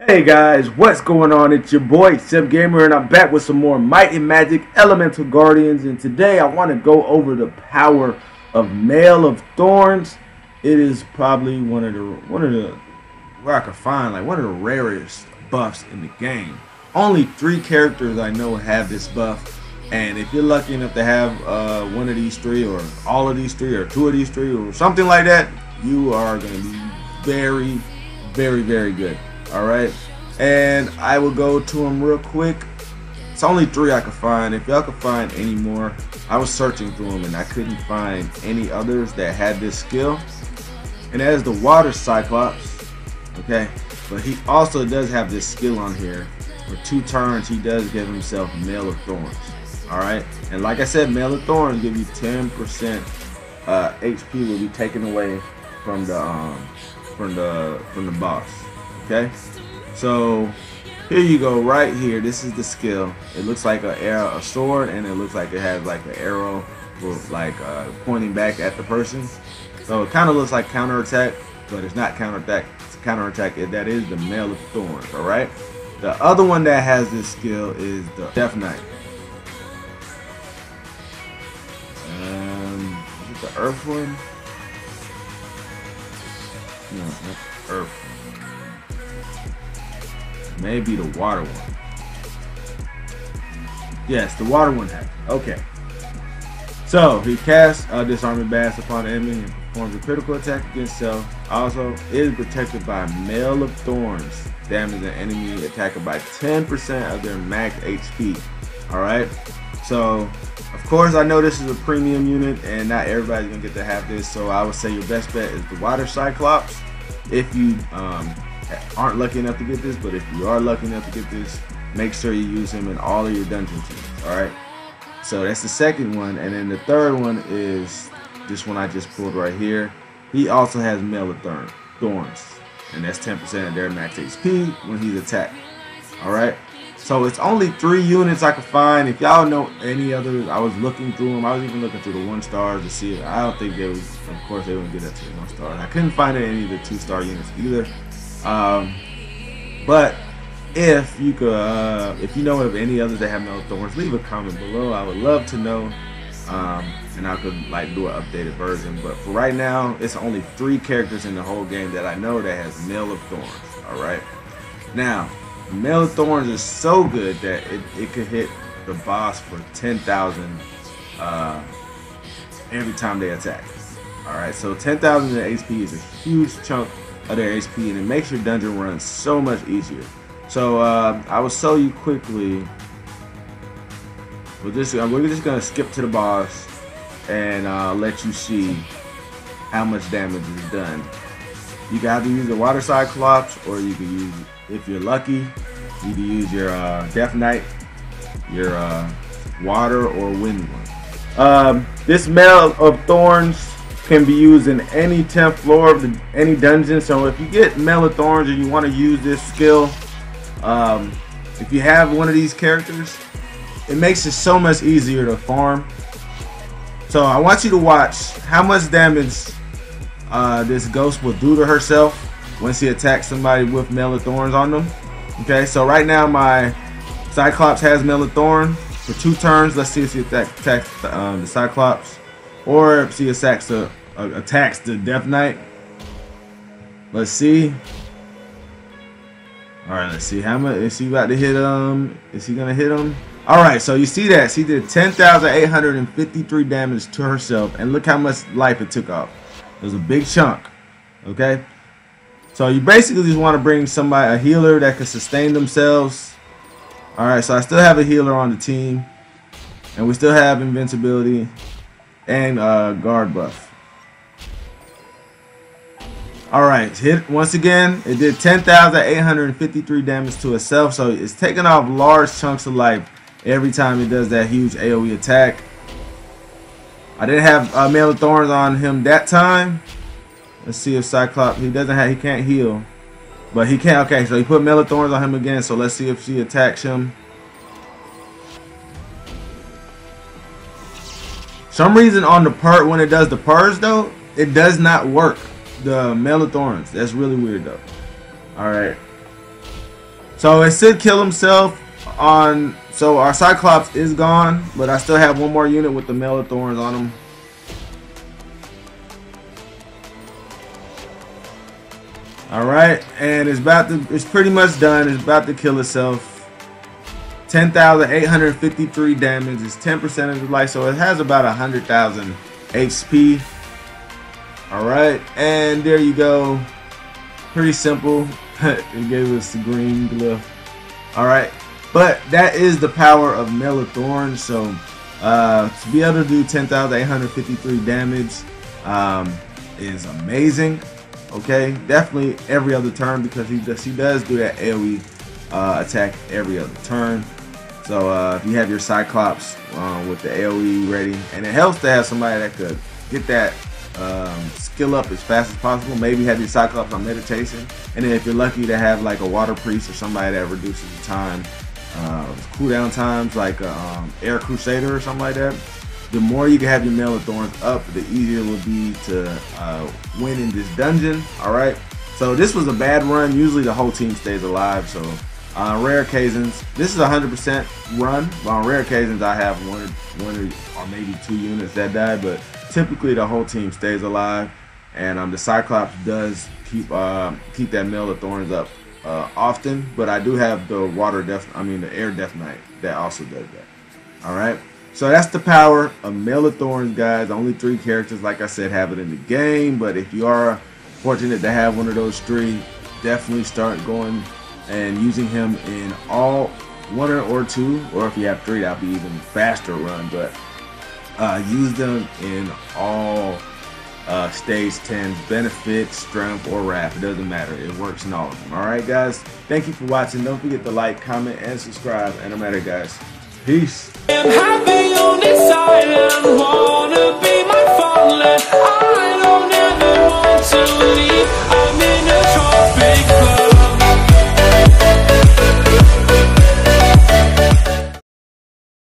Hey guys, what's going on? It's your boy Sim Gamer, and I'm back with some more Might and Magic Elemental Guardians. And today I want to go over the power of Mail of Thorns. It is probably one of the where I could find like one of the rarest buffs in the game. Only 3 characters I know have this buff, and if you're lucky enough to have one of these 3, or all of these 3, or 2 of these 3, or something like that, you are going to be very, very good. Alright, and I will go to them real quick. It's only 3 I could find. If y'all could find any more, I was searching through them and I couldn't find any others that had this skill. And that is the Water Cyclops. Okay, but he also does have this skill on here. For 2 turns, he does give himself Mail of Thorns. Alright, and like I said, Mail of Thorns give you 10% HP will be taken away from the boss. Okay, so here you go, right here. This is the skill. It looks like a sword, and it looks like it has like an arrow with like pointing back at the person. So it kind of looks like counterattack, but it's not counterattack. It's counterattack. That is the Mail of Thorns. All right. The other one that has this skill is the Death Knight. Is it the Earth one? No, not the Earth one. Maybe the water one. Yes, the water one has it. Okay. So he casts disarming blast upon the enemy and performs a critical attack against self. Also is protected by Mail of Thorns, damage an enemy attacker by 10% of their max HP. Alright. So of course I know this is a premium unit and not everybody's gonna get to have this, so I would say your best bet is the Water Cyclops. If you aren't lucky enough to get this, but if you are lucky enough to get this, make sure you use him in all of your dungeon teams. Alright, so that's the second one, and then the third one is this one I just pulled right here. He also has Mail of Thorns, and that's 10% of their max HP when he's attacked. Alright, so it's only 3 units I could find. If y'all know any others, I was looking through them. I was even looking through the 1-stars to see if, I don't think they was, of course they wouldn't get up to the 1-star. I couldn't find any of the 2-star units either. But if you could, if you know of any others that have Mail of Thorns, leave a comment below. I would love to know, and I could like do an updated version. But for right now, it's only 3 characters in the whole game that I know that has Mail of Thorns. All right. Now, Mail of Thorns is so good that it could hit the boss for 10,000 every time they attack. All right. So 10,000 HP is a huge chunk of their HP, and it makes your dungeon run so much easier. So I will show you quickly. We're just gonna skip to the boss and let you see how much damage is done. You can either use the Water Cyclops, or you can use, if you're lucky, you can use your Death Knight, your water or wind one. This Mail of Thorns can be used in any 10th floor of any dungeon. So if you get Mail of Thorns and you want to use this skill, if you have one of these characters, it makes it so much easier to farm. So I want you to watch how much damage this ghost will do to herself when she attacks somebody with Mail of Thorns on them. Okay, so right now my Cyclops has Mail of Thorns for 2 turns. Let's see if she attacks the Cyclops, or if she attacks the Death Knight. Let's see. All right, let's see how much is she about to hit him. Is he gonna hit him? All right, so you see that she did 10,853 damage to herself, and look how much life it took off. It was a big chunk. Okay, so you basically just want to bring somebody, a healer that can sustain themselves. All right, so I still have a healer on the team, and we still have invincibility and guard buff. Alright, hit once again. It did 10,853 damage to itself, so it's taking off large chunks of life every time it does that huge AoE attack. I didn't have Mail of Thorns on him that time. Let's see if Cyclops, he can't heal, but he can. Okay, so he put Mail of Thorns on him again, so let's see if she attacks him. Some reason on the part when it does the purge though, it does not work. The Mail of Thorns. That's really weird though. Alright. So it should kill himself on. So our Cyclops is gone, but I still have one more unit with the Mail of Thorns on him. All right, and it's pretty much done. It's about to kill itself. 10,853 damage. It's 10% of the life, so it has about 100,000 HP. All right, and there you go. Pretty simple. It gave us the green glyph. All right, but that is the power of Mail of Thorns. So to be able to do 10,853 damage is amazing. Okay, definitely every other turn, because he does do that AoE attack every other turn. So if you have your Cyclops with the AoE ready, and it helps to have somebody that could get that skill up as fast as possible. Maybe have your Cyclops on meditation, and then if you're lucky to have like a Water Priest or somebody that reduces the time, cooldown times, like Air Crusader or something like that. The more you can have your Mail of Thorns up, the easier it will be to win in this dungeon. All right. So this was a bad run. Usually the whole team stays alive. So on rare occasions, this is a 100% run. But on rare occasions, I have one or maybe 2 units that die. But typically the whole team stays alive. And the Cyclops does keep that Mail of Thorns up often. But I do have the the Air Death Knight that also does that. All right. So that's the power of Mail of Thorns, guys. Only 3 characters, like I said, have it in the game. But if you are fortunate to have one of those 3, definitely start going and using him in all 1 or 2. Or if you have 3, that'll be even faster run. But use them in all stage 10s, benefit, strength, or wrath. It doesn't matter. It works in all of them. All right, guys. Thank you for watching. Don't forget to like, comment, and subscribe. And I'm at it, guys. Peace. I'm happy on this island, wanna be